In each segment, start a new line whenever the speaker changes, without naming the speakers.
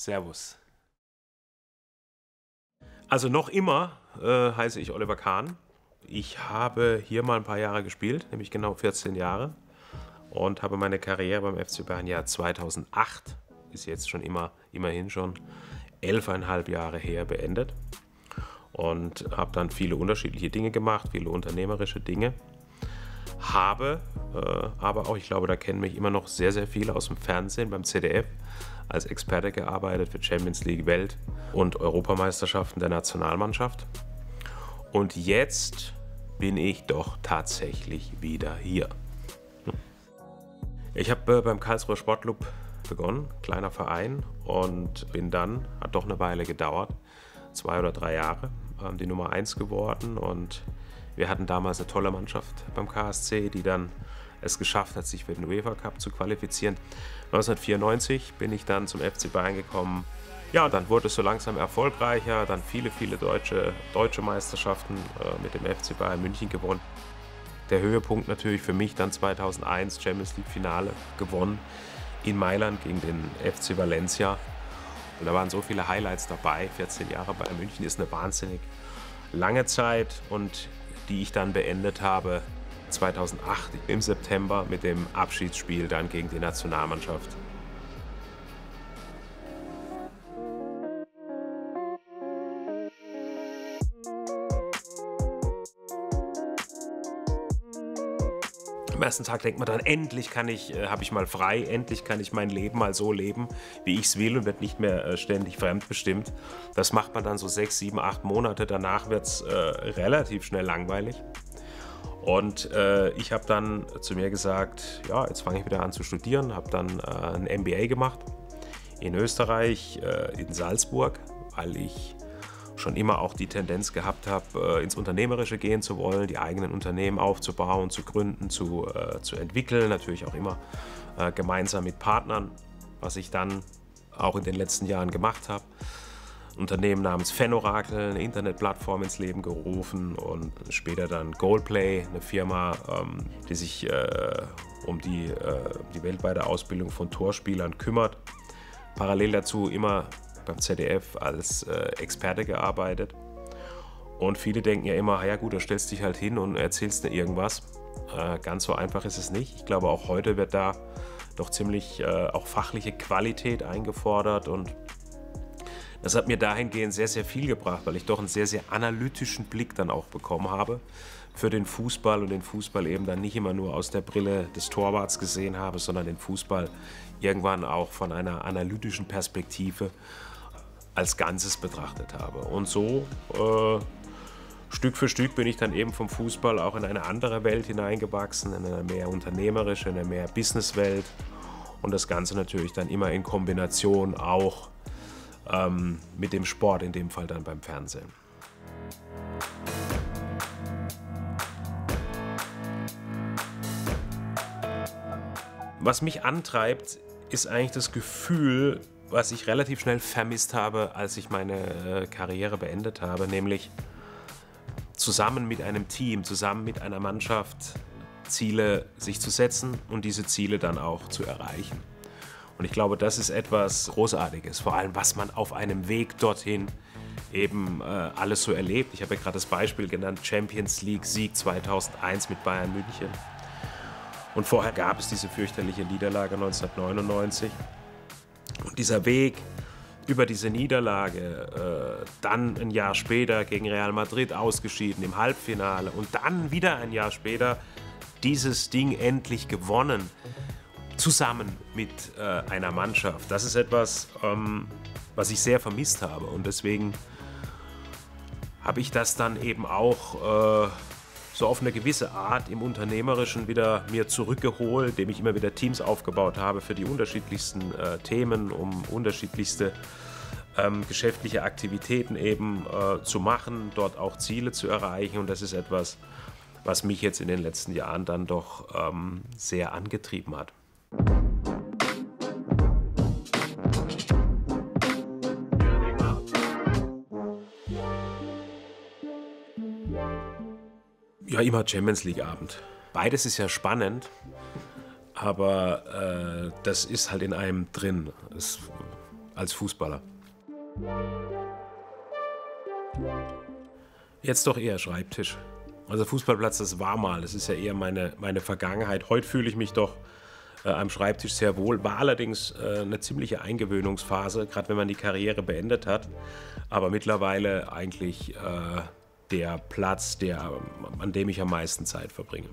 Servus. Also noch immer heiße ich Oliver Kahn. Ich habe hier mal ein paar Jahre gespielt, nämlich genau 14 Jahre. Und habe meine Karriere beim FC Bayern Jahr 2008, ist jetzt schon immerhin schon 11,5 Jahre her, beendet. Und habe dann viele unterschiedliche Dinge gemacht, viele unternehmerische Dinge. Habe aber auch, ich glaube, da kennen mich immer noch sehr, sehr viele aus dem Fernsehen beim ZDF, als Experte gearbeitet für Champions League, Welt- und Europameisterschaften der Nationalmannschaft. Und jetzt bin ich doch tatsächlich wieder hier. Ich habe beim Karlsruher Sportclub begonnen, kleiner Verein, und bin dann, hat doch eine Weile gedauert, 2 oder 3 Jahre, die Nummer 1 geworden. Und wir hatten damals eine tolle Mannschaft beim KSC, die dann es geschafft hat, sich für den UEFA Cup zu qualifizieren. 1994 bin ich dann zum FC Bayern gekommen. Ja, und dann wurde es so langsam erfolgreicher, dann viele deutsche Meisterschaften mit dem FC Bayern München gewonnen. Der Höhepunkt natürlich für mich dann 2001, Champions League Finale gewonnen in Mailand gegen den FC Valencia. Und da waren so viele Highlights dabei. 14 Jahre bei München ist eine wahnsinnig lange Zeit, und die ich dann beendet habe 2008 im September mit dem Abschiedsspiel dann gegen die Nationalmannschaft. Am ersten Tag denkt man dann, endlich habe ich mal frei, endlich kann ich mein Leben mal so leben, wie ich es will, und wird nicht mehr ständig fremdbestimmt. Das macht man dann so 6, 7, 8 Monate. Danach wird es relativ schnell langweilig. Und ich habe dann zu mir gesagt, ja, jetzt fange ich wieder an zu studieren, habe dann ein MBA gemacht in Österreich, in Salzburg, weil ich schon immer auch die Tendenz gehabt habe, ins Unternehmerische gehen zu wollen, die eigenen Unternehmen aufzubauen, zu gründen, zu entwickeln, natürlich auch immer gemeinsam mit Partnern, was ich dann auch in den letzten Jahren gemacht habe. Ein Unternehmen namens Fanorakel, eine Internetplattform ins Leben gerufen, und später dann Goalplay, eine Firma, die sich um die weltweite Ausbildung von Torspielern kümmert. Parallel dazu immer beim ZDF als Experte gearbeitet. Und viele denken ja immer, ja gut, da stellst dich halt hin und erzählst dir irgendwas. Ganz so einfach ist es nicht. Ich glaube, auch heute wird da doch ziemlich auch fachliche Qualität eingefordert, und das hat mir dahingehend sehr, sehr viel gebracht, weil ich doch einen sehr, sehr analytischen Blick dann auch bekommen habe für den Fußball, und den Fußball eben dann nicht immer nur aus der Brille des Torwarts gesehen habe, sondern den Fußball irgendwann auch von einer analytischen Perspektive als Ganzes betrachtet habe. Und so Stück für Stück bin ich dann eben vom Fußball auch in eine andere Welt hineingewachsen, in eine mehr unternehmerische, in eine mehr Businesswelt, und das Ganze natürlich dann immer in Kombination auch mit dem Sport, in dem Fall dann beim Fernsehen. Was mich antreibt, ist eigentlich das Gefühl, was ich relativ schnell vermisst habe, als ich meine Karriere beendet habe, nämlich zusammen mit einem Team, zusammen mit einer Mannschaft Ziele sich zu setzen und diese Ziele dann auch zu erreichen. Und ich glaube, das ist etwas Großartiges, vor allem was man auf einem Weg dorthin eben alles so erlebt. Ich habe ja gerade das Beispiel genannt, Champions League Sieg 2001 mit Bayern München. Und vorher gab es diese fürchterliche Niederlage 1999. Und dieser Weg über diese Niederlage, dann ein Jahr später gegen Real Madrid ausgeschieden im Halbfinale und dann wieder ein Jahr später dieses Ding endlich gewonnen, zusammen mit einer Mannschaft. Das ist etwas, was ich sehr vermisst habe, und deswegen habe ich das dann eben auch so auf eine gewisse Art im Unternehmerischen wieder mir zurückgeholt, indem ich immer wieder Teams aufgebaut habe für die unterschiedlichsten Themen, um unterschiedlichste geschäftliche Aktivitäten eben zu machen, dort auch Ziele zu erreichen, und das ist etwas, was mich jetzt in den letzten Jahren dann doch sehr angetrieben hat. Ja, immer Champions League Abend. Beides ist ja spannend, aber das ist halt in einem drin. als Fußballer. Jetzt doch eher Schreibtisch. Also Fußballplatz, das war mal. Das ist ja eher meine Vergangenheit. Heute fühle ich mich doch am Schreibtisch sehr wohl. War allerdings eine ziemliche Eingewöhnungsphase, gerade wenn man die Karriere beendet hat. Aber mittlerweile eigentlich der Platz, an dem ich am meisten Zeit verbringe.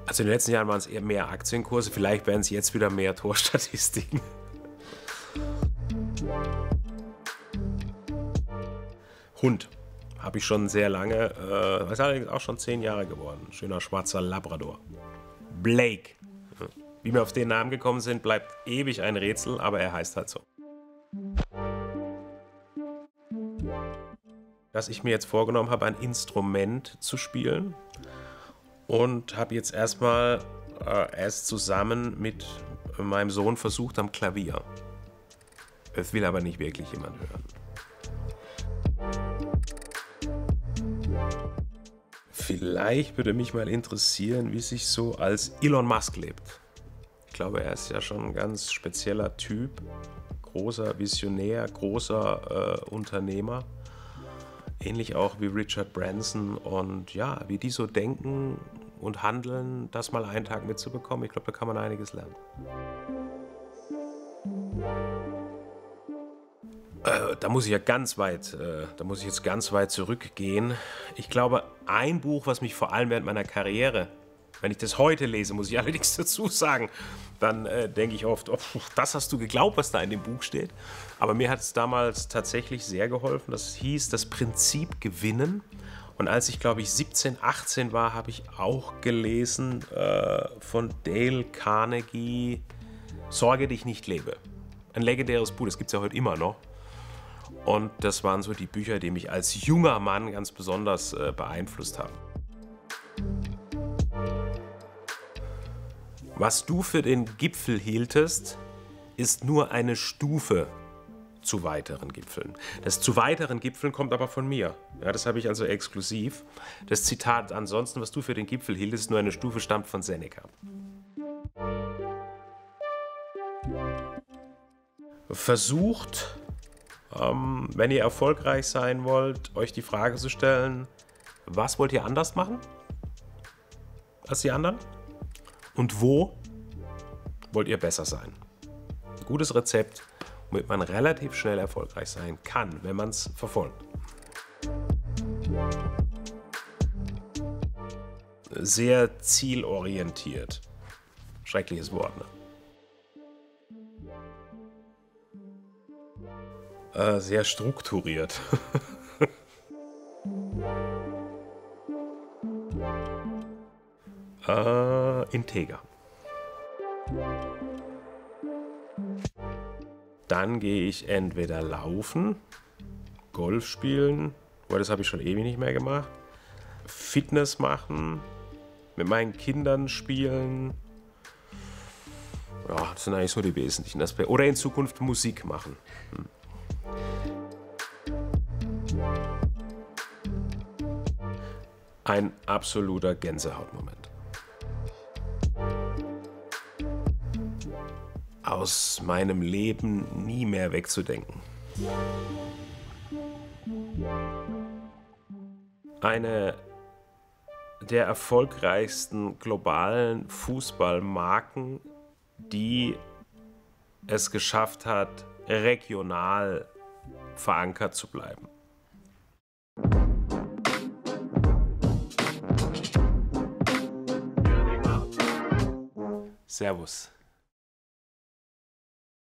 Also in den letzten Jahren waren es eher mehr Aktienkurse. Vielleicht werden es jetzt wieder mehr Torstatistiken. Hund habe ich schon sehr lange, ist allerdings auch schon 10 Jahre geworden. Schöner schwarzer Labrador. Blake. Wie wir auf den Namen gekommen sind, bleibt ewig ein Rätsel, aber er heißt halt so. Dass ich mir jetzt vorgenommen habe, ein Instrument zu spielen und habe jetzt erstmal erst zusammen mit meinem Sohn versucht am Klavier. Es will aber nicht wirklich jemand hören. Vielleicht würde mich mal interessieren, wie es sich so als Elon Musk lebt. Ich glaube, er ist ja schon ein ganz spezieller Typ. Großer Visionär, großer Unternehmer. Ähnlich auch wie Richard Branson. Und ja, wie die so denken und handeln, das mal einen Tag mitzubekommen. Ich glaube, da kann man einiges lernen. Da muss ich jetzt ganz weit zurückgehen. Ich glaube, ein Buch, was mich vor allem während meiner Karriere, wenn ich das heute lese, muss ich allerdings dazu sagen, dann denke ich oft, oh, das hast du geglaubt, was da in dem Buch steht. Aber mir hat es damals tatsächlich sehr geholfen. Das hieß das Prinzip Gewinnen. Und als ich, glaube ich, 17, 18 war, habe ich auch gelesen von Dale Carnegie, Sorge dich nicht lebe. Ein legendäres Buch, das gibt es ja heute immer noch. Und das waren so die Bücher, die mich als junger Mann ganz besonders beeinflusst haben. Was du für den Gipfel hieltest, ist nur eine Stufe zu weiteren Gipfeln. Das zu weiteren Gipfeln kommt aber von mir. Ja, das habe ich also exklusiv. Das Zitat ansonsten, was du für den Gipfel hieltest, nur eine Stufe, stammt von Seneca. Versucht, wenn ihr erfolgreich sein wollt, euch die Frage zu stellen, was wollt ihr anders machen als die anderen? Und wo wollt ihr besser sein? Ein gutes Rezept, womit man relativ schnell erfolgreich sein kann, wenn man es verfolgt. Sehr zielorientiert. Schreckliches Wort, ne? Sehr strukturiert. Integer. Dann gehe ich entweder laufen, Golf spielen, weil das habe ich schon ewig nicht mehr gemacht, Fitness machen, mit meinen Kindern spielen. Ja, das sind eigentlich so die wesentlichen Aspekte. Oder in Zukunft Musik machen. Ein absoluter Gänsehautmoment. Aus meinem Leben nie mehr wegzudenken. Eine der erfolgreichsten globalen Fußballmarken, die es geschafft hat, regional verankert zu bleiben. Servus.